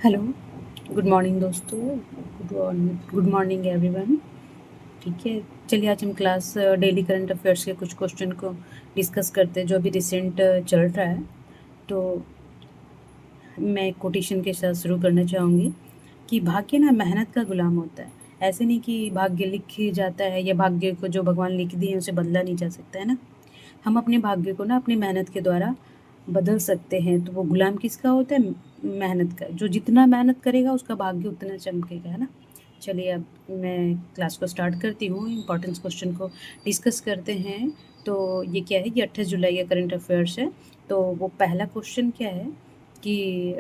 Hello, good morning दोस्तों, good morning everyone. ठीक है, चलिए आज हम क्लास डेली करंट अफेयर्स के कुछ क्वेश्चन को डिस्कस करते हैं जो अभी रिसेंट चल रहा है। तो मैं एक कोटेशन के साथ शुरू करना चाहूँगी कि भाग्य ना मेहनत का गुलाम होता है। ऐसे नहीं कि भाग्य लिख जाता है या भाग्य को जो भगवान लिख दिए उसे बदला नहीं जा सकता है ना। हम अपने भाग्य को ना अपनी मेहनत के द्वारा बदल सकते हैं। तो वो गुलाम किसका होता है? मेहनत का। जो जितना मेहनत करेगा उसका भाग्य उतना चमकेगा, है ना। चलिए अब मैं क्लास को स्टार्ट करती हूँ, इम्पोर्टेंस क्वेश्चन को डिस्कस करते हैं। तो ये क्या है, ये 28 जुलाई का करंट अफेयर्स है। तो वो पहला क्वेश्चन क्या है कि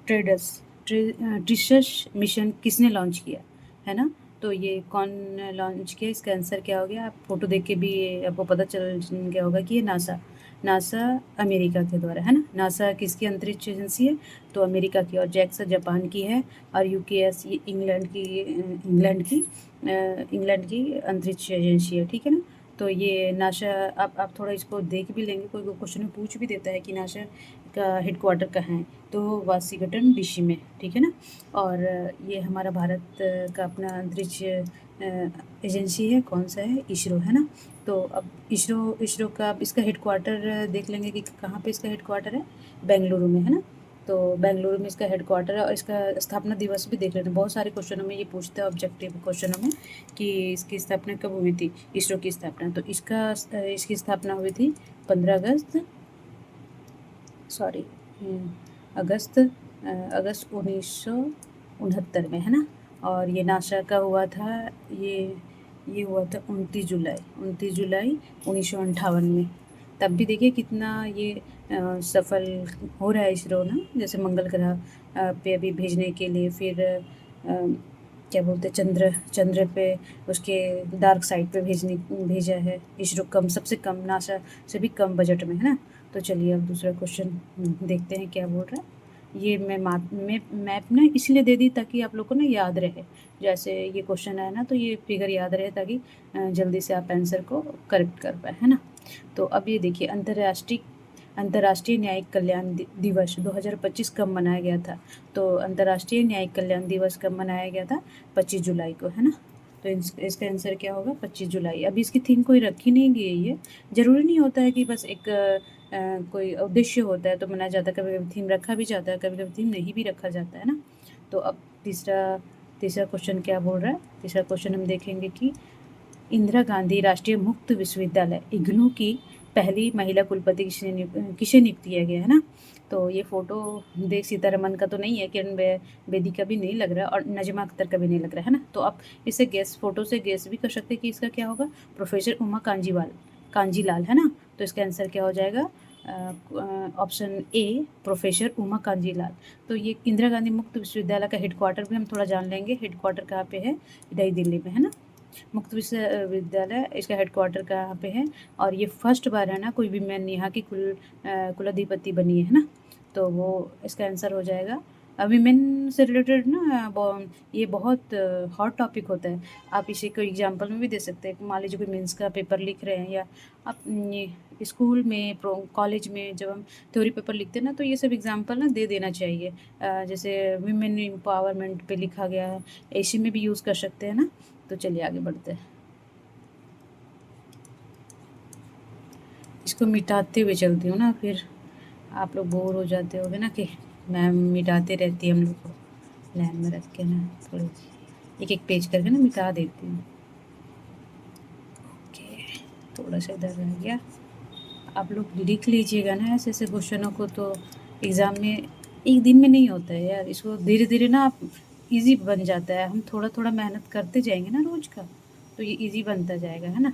ट्रेडस ट्रिशस मिशन किसने लॉन्च किया, है ना। तो ये कौन लॉन्च किया, इसका आंसर क्या हो गया? आप फोटो देख के भी आपको पता चल गया होगा कि ये नासा नासा अमेरिका के द्वारा, है ना। नासा किसकी अंतरिक्ष एजेंसी है? तो अमेरिका की। और जैक्सा जापान की है। और यूकेएस ये इंग्लैंड की अंतरिक्ष एजेंसी है, ठीक है ना। तो ये नासा, आप थोड़ा इसको देख भी लेंगे, कोई क्वेश्चन में पूछ भी देता है कि नासा का हेडक्वार्टर कहाँ है, तो वाशिंगटन डीसी में, ठीक है ना। और ये हमारा भारत का अपना अंतरिक्ष एजेंसी है, कौन सा है? इसरो, है ना। तो अब इसरो का अब इसका हेडक्वार्टर देख लेंगे कि कहाँ पे इसका हेडक्वार्टर है। बेंगलुरु में, है ना। तो बेंगलुरु में इसका हेडक्वार्टर है। और इसका स्थापना दिवस भी देख लेते हैं। बहुत सारे क्वेश्चनों में ये पूछता है, ऑब्जेक्टिव क्वेश्चनों में, कि इसकी स्थापना कब हुई थी, इसरो की स्थापना। तो इसकी स्थापना हुई थी 15 अगस्त, सॉरी, अगस्त अगस्त 1969 में, है ना। और ये नासा का हुआ था, ये हुआ था 29 जुलाई 1958 में। तब भी देखिए कितना ये सफल हो रहा है इसरो ना। जैसे मंगल ग्रह पे अभी भेजने के लिए, फिर क्या बोलते हैं, चंद्र पे उसके डार्क साइड पे भेजा है इसरो, सबसे कम, नासा से भी कम बजट में, है ना। तो चलिए अब दूसरा क्वेश्चन देखते हैं क्या बोल रहा है। ये मैं मैप ना इसलिए दे दी ताकि आप लोग को ना याद रहे। जैसे ये क्वेश्चन है ना, तो ये फिगर याद रहे ताकि जल्दी से आप आंसर को करेक्ट कर पाए, है ना। तो अब ये देखिए, अंतर्राष्ट्रीय न्यायिक कल्याण दिवस 2025 कब मनाया गया था? तो अंतर्राष्ट्रीय न्यायिक कल्याण दिवस कब मनाया गया था? 25 जुलाई को, है ना। तो इसका आंसर क्या होगा? 25 जुलाई। अभी इसकी थीम कोई रखी नहीं गई है। ज़रूरी नहीं होता है कि बस एक कोई उद्देश्य होता है तो मनाया जाता है। कभी कभी थीम रखा भी जाता है, कभी कभी थीम नहीं भी रखा जाता है ना। तो अब तीसरा क्वेश्चन क्या बोल रहा है? तीसरा क्वेश्चन हम देखेंगे कि इंदिरा गांधी राष्ट्रीय मुक्त विश्वविद्यालय इग्नू की पहली महिला कुलपति किसे नियुक्त किया गया, है ना। तो ये फोटो देख सीतारमन का तो नहीं है, किरण बेदी का भी नहीं लग रहा है, और नजमा अख्तर का भी नहीं लग रहा है ना। तो आप इसे फोटो से गेस भी कर सकते हैं कि इसका क्या होगा। प्रोफेसर उमा कांजीलाल, है ना। तो इसका आंसर क्या हो जाएगा? Option A, professor Uma Kanjilal. तो ये इंदिरा गांधी मुक्त विश्वविद्यालय का हेडक्वार्टर भी हम थोड़ा जान लेंगे। हेडक्वार्टर कहाँ पे है? नई दिल्ली में, है ना। मुक्त विश्वविद्यालय, इसका हेडक्वार्टर कहाँ पे है? और ये फर्स्ट बार है ना कोई वीमेन यहाँ की कुलाधिपति बनी है ना। तो वो इसका आंसर हो जाएगा। वीमेन से रिलेटेड ना ये बहुत हॉट टॉपिक होता है। आप इसे कोई एग्जांपल में भी दे सकते हैं। मान लीजिए कोई मेंस का पेपर लिख रहे हैं, या आप ये स्कूल में, कॉलेज में जब हम थ्योरी पेपर लिखते हैं ना, तो ये सब एग्जांपल ना दे देना चाहिए। जैसे वीमेन एम्पावरमेंट पे लिखा गया है, ऐसे में भी यूज़ कर सकते हैं ना। तो चलिए आगे बढ़ते हैं। इसको मिटाते हुए चलती हूँ ना, फिर आप लोग बोर हो जाते होगे ना कि मैम मिटाते रहती है हम लोग को। लाइन में रख के ना थोड़ी एक एक पेज करके ना मिटा देती हूँ। ओके, थोड़ा सा इधर रह गया। आप लोग लिख लीजिएगा ना ऐसे ऐसे क्वेश्चनों को, तो एग्ज़ाम में एक दिन में नहीं होता है यार। इसको धीरे धीरे ना आप ईजी बन जाता है। हम थोड़ा थोड़ा मेहनत करते जाएंगे ना रोज़ का, तो ये ईजी बनता जाएगा, है ना।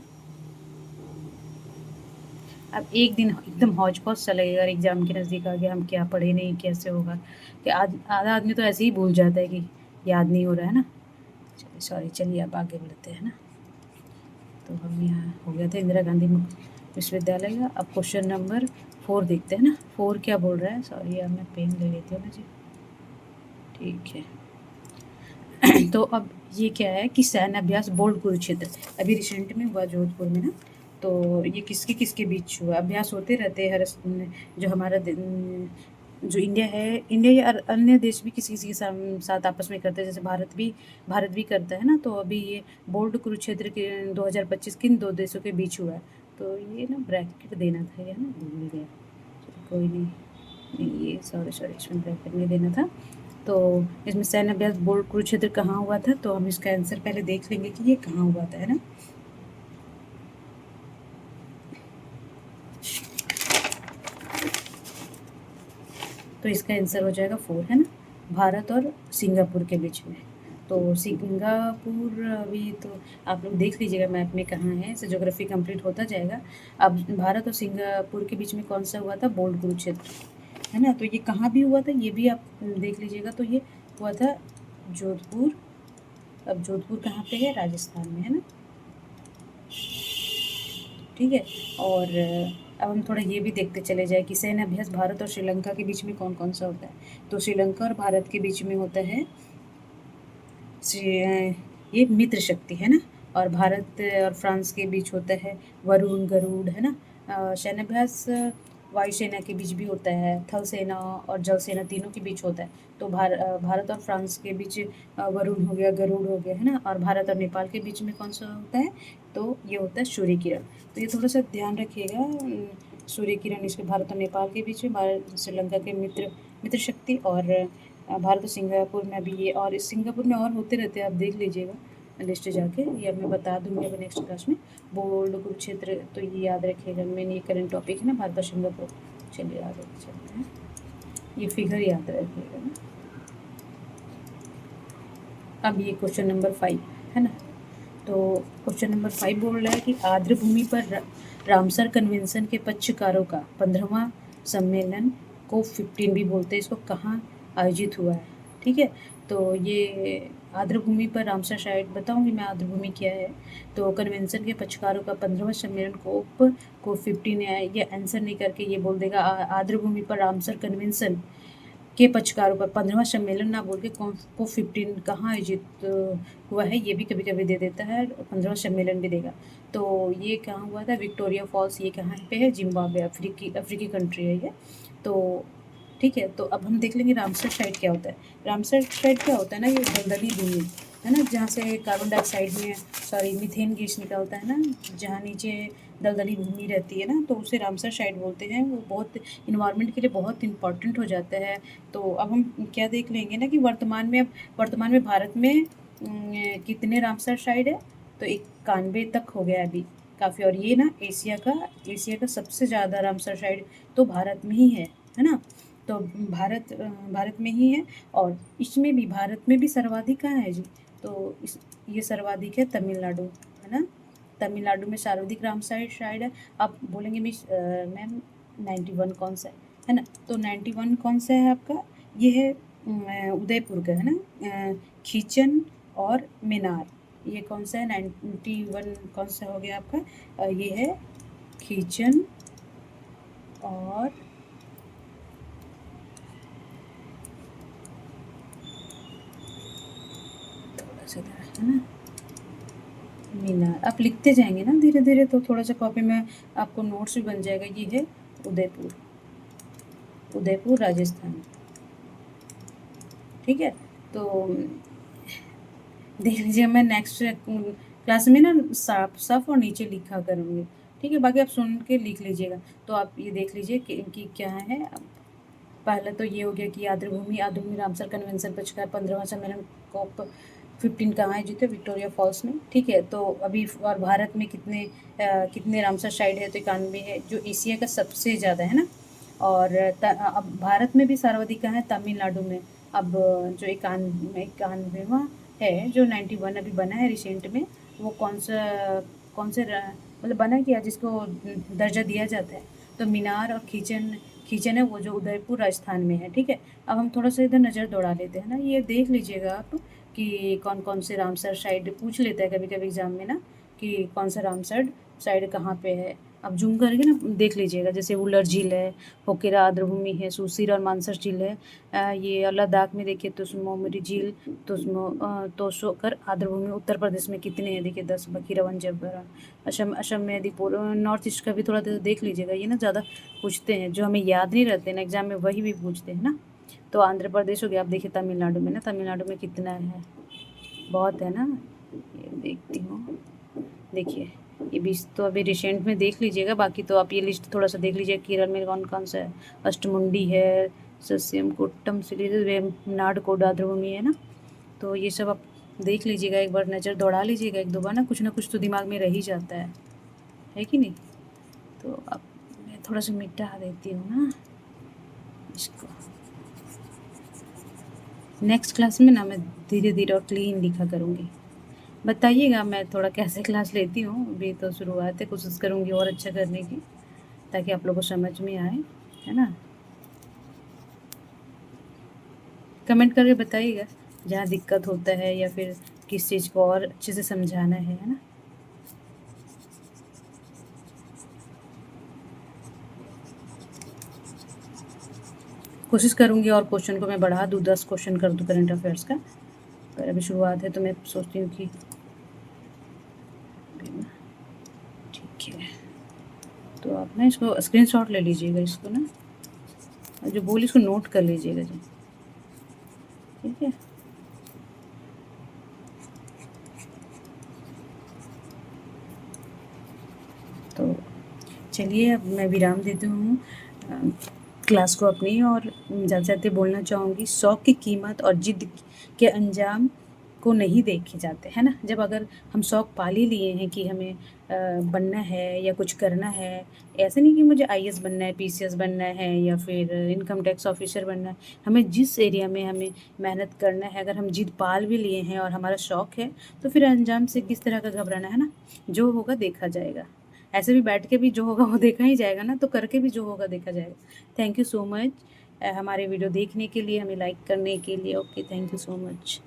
अब एक दिन एकदम हौज पौच सा लगेगा, एग्ज़ाम के नज़दीक आ गया, हम क्या पढ़े नहीं, कैसे होगा। कि आधा आदमी तो ऐसे ही भूल जाता है कि याद नहीं हो रहा है ना। चलिए, सॉरी, चलिए अब आगे बढ़ते हैं ना। तो हम यहाँ हो गया था इंदिरा गांधी मुक्त विश्वविद्यालय का। अब क्वेश्चन नंबर 4 देखते हैं ना। 4 क्या बोल रहा है? सॉरी यार, मैं पेन ले लेती हूँ ना जी। ठीक है। तो अब ये क्या है कि सैन्य अभ्यास बोल्ट कुरुक्षेत्र अभी रिसेंट में हुआ जोधपुर में ना। तो ये किसके किसके बीच हुआ? अभ्यास होते रहते हैं हर जो हमारा जो इंडिया है, इंडिया या अन्य देश भी किसी किसी के साथ आपस में करते हैं, जैसे भारत भी करता है ना। तो अभी ये बोर्ड कुरुक्षेत्र के 2025 किन दो देशों के बीच हुआ है? तो ये ना ब्रैकेट देना था, ये ना भूल गया, चलो कोई नहीं, ये सॉरी इसमें ब्रैकेट नहीं देना था। तो इसमें सैन्य अभ्यास बोर्ड कुरुक्षेत्र कहाँ हुआ था, तो हम इसका आंसर पहले देख लेंगे कि ये कहाँ हुआ था, है ना। तो इसका आंसर हो जाएगा 4, है ना, भारत और सिंगापुर के बीच में। तो सिंगापुर अभी तो आप लोग देख लीजिएगा मैप में कहाँ है, इससे ज्योग्राफी कंप्लीट होता जाएगा। अब भारत और सिंगापुर के बीच में कौन सा हुआ था? बोर्ड कुरुक्षेत्र, है ना। तो ये कहाँ भी हुआ था ये भी आप देख लीजिएगा। तो ये हुआ था जोधपुर। अब जोधपुर कहाँ पे है? राजस्थान में, है ना। ठीक है। और अब हम थोड़ा ये भी देखते चले जाए कि सैन्य अभ्यास भारत और श्रीलंका के बीच में कौन कौन सा होता है। तो श्रीलंका और भारत के बीच में होता है ये मित्र शक्ति, है ना। और भारत और फ्रांस के बीच होता है वरुण गरुड़, है ना। सैन्याभ्यास वायुसेना के बीच भी होता है, थल सेना और जल सेना तीनों के बीच होता है। तो भारत और फ्रांस के बीच वरुण हो गया, गरुड़ हो गया, है ना। और भारत और नेपाल के बीच में कौन सा होता है? तो ये होता है सूर्य किरण। तो ये थोड़ा सा ध्यान रखिएगा, सूर्य किरण इसके भारत और नेपाल के बीच में, भारत श्रीलंका के मित्र शक्ति, और भारत और सिंगापुर में भी ये, और इस सिंगापुर में और होते रहते हैं, आप देख लीजिएगा लिस्ट जाके, ये मैं बता दूंगी अब नेक्स्ट क्लास में। बोर्ड कुरुक्षेत्र तो ये याद रखिएगा, मेन ये करंट टॉपिक है ना, भारत और सिंगापुर। चलिए आगे चलते हैं, ये फिगर याद रखिएगा ना। अब ये क्वेश्चन नंबर 5 है ना। तो क्वेश्चन नंबर 5 बोल रहा है कि आर्द्र भूमि पर रामसर कन्वेंशन के पक्षकारों का 15वां सम्मेलन को 15 भी बोलते हैं इसको, कहाँ आयोजित हुआ है? ठीक है। तो ये आर्द्र भूमि पर रामसर साइट बताऊंगी मैं, आर्द्र भूमि क्या है। तो कन्वेंशन के पक्षकारों का 15वां सम्मेलन को 15 है, ये आंसर नहीं करके ये बोल देगा आर्द्र भूमि पर रामसर कन्वेंशन के पक्षकारों पर 15वां सम्मेलन ना बोल के को 15 कहाँ आयोजित हुआ है ये भी कभी कभी दे देता है, 15वां सम्मेलन भी देगा। तो ये कहाँ हुआ था? विक्टोरिया फॉल्स, ये कहाँ पे है? जिम्बाब्वे, अफ्रीकी कंट्री है ये। तो ठीक है। तो अब हम देख लेंगे रामसर साइट क्या होता है। रामसर साइट क्या होता है ना, ये दलदली भूमि है ना, जहाँ से कार्बन डाइऑक्साइड में मीथेन गैस निकलता है ना, जहाँ नीचे दलदली भूमि रहती है ना, तो उसे रामसर साइट बोलते हैं। वो बहुत इन्वायरमेंट के लिए बहुत इंपॉर्टेंट हो जाता है। तो अब हम क्या देख लेंगे ना कि वर्तमान में भारत में कितने रामसर साइट है? तो 91 तक हो गया अभी, काफ़ी। और ये ना एशिया का सबसे ज़्यादा रामसर साइट तो भारत में ही है ना। तो भारत में ही है। और इसमें भी भारत में भी सर्वाधिक कहाँ है जी? तो ये सर्वाधिक है तमिलनाडु, है ना। तमिलनाडु में सर्वाधिक रामसर साइट है। आप बोलेंगे मिस मैम 91 कौन सा है ना। तो 91 कौन सा है आपका? ये है उदयपुर का, है ना। खीचन और मीनार, ये कौन सा है? 91 कौन सा हो गया आपका? ये है खीचन और थोड़ा सा है ना मीनार। आप लिखते जाएंगे ना धीरे धीरे, तो थोड़ा सा कॉपी में आपको नोट्स भी बन जाएगा। ये है उदयपुर राजस्थान। ठीक है। तो देख लीजिए, मैं नेक्स्ट क्लास में ना साफ और नीचे लिखा करूँगी। ठीक है। बाकी आप सुन के लिख लीजिएगा। तो आप ये देख लीजिए कि क्या है। पहले तो ये हो गया कि आर्द्र भूमि रामसर कन्वेंशन पक्षकार 15वां सम्मेलन COP 15 कहाँ है? जीते विक्टोरिया फॉल्स में। ठीक है। तो अभी और भारत में कितने रामसर साइट है? तो 91 है, जो एशिया का सबसे ज़्यादा है ना। और अब भारत में भी सर्वाधिक कहाँ है? तमिलनाडु में। अब जो 91वां है, जो 91 अभी बना है रिसेंट में, वो कौन से मतलब बना किया जिसको दर्जा दिया जाता है? तो मीनार और खींचन है, वो जो उदयपुर राजस्थान में है। ठीक है। अब हम थोड़ा सा इधर नज़र दौड़ा लेते हैं ना, ये देख लीजिएगा आप कि कौन कौन से रामसर साइड पूछ लेता है कभी कभी एग्जाम में ना, कि कौन सा रामसर साइड कहाँ पे है। आप जूम करके ना देख लीजिएगा, जैसे उलर झील है, होकेरा आर्द्रभूमि है, सुसीर और मानसर झील है। ये लद्दाख में देखिए तुसमोमरी झील, तोशोकर आर्द्रभूमि उत्तर प्रदेश में कितने हैं देखिए 10, बखीरावन जयपुर। असम में दीपोर। नॉर्थ ईस्ट का भी थोड़ा देख लीजिएगा, ये ना ज़्यादा पूछते हैं, जो हमें याद नहीं रहते ना एग्जाम में वही भी पूछते हैं ना। तो आंध्र प्रदेश हो गया, आप देखिए तमिलनाडु में ना, तमिलनाडु में कितना है, बहुत है ना। ये देखती हूँ, देखिए ये 20 तो अभी रिसेंट में देख लीजिएगा, बाकी तो आप ये लिस्ट थोड़ा सा देख लीजिए। केरल में कौन कौन सा है, अष्टमुंडी है, सस्यम कोट्टम नाड कोडाद्रभूमि है ना। तो ये सब आप देख लीजिएगा, एक बार नज़र दौड़ा लीजिएगा, एक दो बार ना कुछ तो दिमाग में रह ही जाता है कि नहीं। तो अब मैं थोड़ा सा मिटा देती हूँ ना इसको। नेक्स्ट क्लास में ना मैं धीरे धीरे और क्लीन लिखा करूँगी। बताइएगा मैं थोड़ा कैसे क्लास लेती हूँ, अभी तो शुरुआत है, कोशिश करूँगी और अच्छा करने की, ताकि आप लोगों को समझ में आए, है ना। कमेंट करके बताइएगा जहाँ दिक्कत होता है, या फिर किस चीज़ को और अच्छे से समझाना है ना। कोशिश करूँगी और क्वेश्चन को मैं बढ़ा दूँ, 10 क्वेश्चन कर दूँ करंट अफेयर्स का, पर अभी शुरुआत है तो मैं सोचती हूँ कि ठीक है। तो आप ना इसको स्क्रीनशॉट ले लीजिएगा, इसको ना जो बोली इसको नोट कर लीजिएगा जी, ठीक है। तो चलिए अब मैं विराम देती हूँ क्लास को अपनी, और जाते जाते बोलना चाहूँगी, शौक़ की कीमत और जिद के अंजाम को नहीं देखे जाते, है ना। जब अगर हम शौक़ पाल ही लिए हैं कि हमें बनना है या कुछ करना है, ऐसे नहीं कि मुझे आईएएस बनना है, पीसीएस बनना है, या फिर इनकम टैक्स ऑफिसर बनना है, हमें जिस एरिया में हमें मेहनत करना है, अगर हम जिद पाल भी लिए हैं और हमारा शौक़ है, तो फिर अंजाम से किस तरह का घबराना, है ना। जो होगा देखा जाएगा, ऐसे भी बैठ के भी जो होगा वो देखा ही जाएगा ना, तो करके भी जो होगा देखा जाएगा। थैंक यू सो मच हमारे वीडियो देखने के लिए, हमें लाइक करने के लिए। Okay, thank you so much.